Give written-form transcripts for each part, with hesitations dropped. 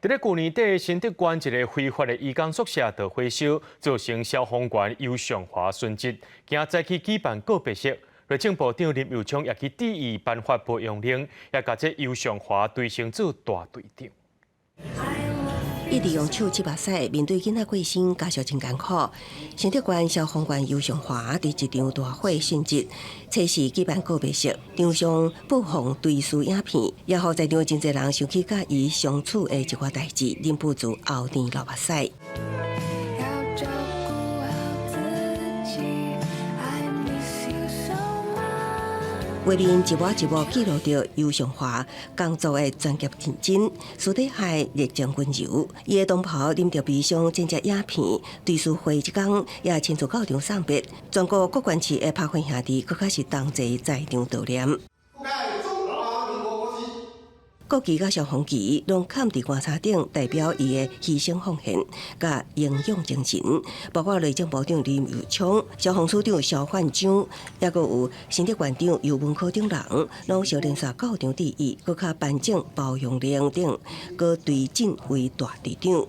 伫咧去年底，新竹县一个非法的移工宿舍遭回收，造成消防员尤尚华损失。今早起举办告别式，内政部长林佑昌也去致意颁发保养令，也甲这尤尚华推升做大队长。一直用手七把屎，面对囡仔过身，家属真艰苦。新竹县消防员尤尚华伫一场大火殉职，测试举办告别式，场上播放追思影片，也互在场真侪人想起甲伊相处的一寡代志，忍不住后甜流目屎。画面一幕一幕记录着尤尚华工作的专业认真，私底下热情温柔。伊的同袍啉着悲伤剪接影片，追思会一天也亲自到场送别。全国各县市的拍婚兄弟，佫较是同齐在场悼念。国旗甲消防旗拢嵌伫棺材顶，代表伊的牺牲奉献甲英勇精神。包括内政部长林佑昌、消防处长肖焕章，也佫有新竹县长尤文科等人，拢小连续到场致意，佫较颁奖褒扬令等，佫推荐为大队长。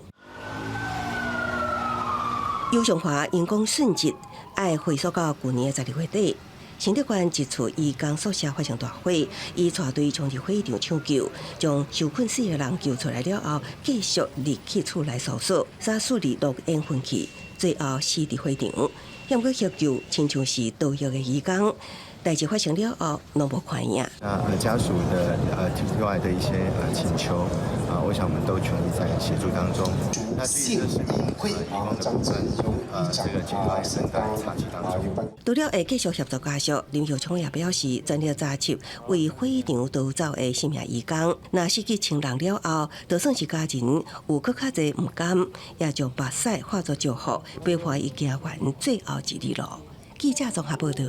尤尚华因公殉职，爱回溯到去年12月底。新竹县一处移工宿舍发生大火，伊带队冲入火场抢救，将受困死的人救出来了后，继续入去厝内搜索，杀死2录烟熏气，最后死伫火场。险个急救，亲像是逃狱的移工。代志发生了后，拢无看影。家属的提出来的一些请求我想我们都全力在协助当中。那至于这是会移工的部分，这个情况也正在查缉当中。除了会继续协助家属，林佑昌也表示，全力查缉为火场逃走的性命移工。若失去亲人了后，就算是家人有搁较侪唔甘，也将目屎化作祝福，陪伴伊家园最后一里路。记者综合报道。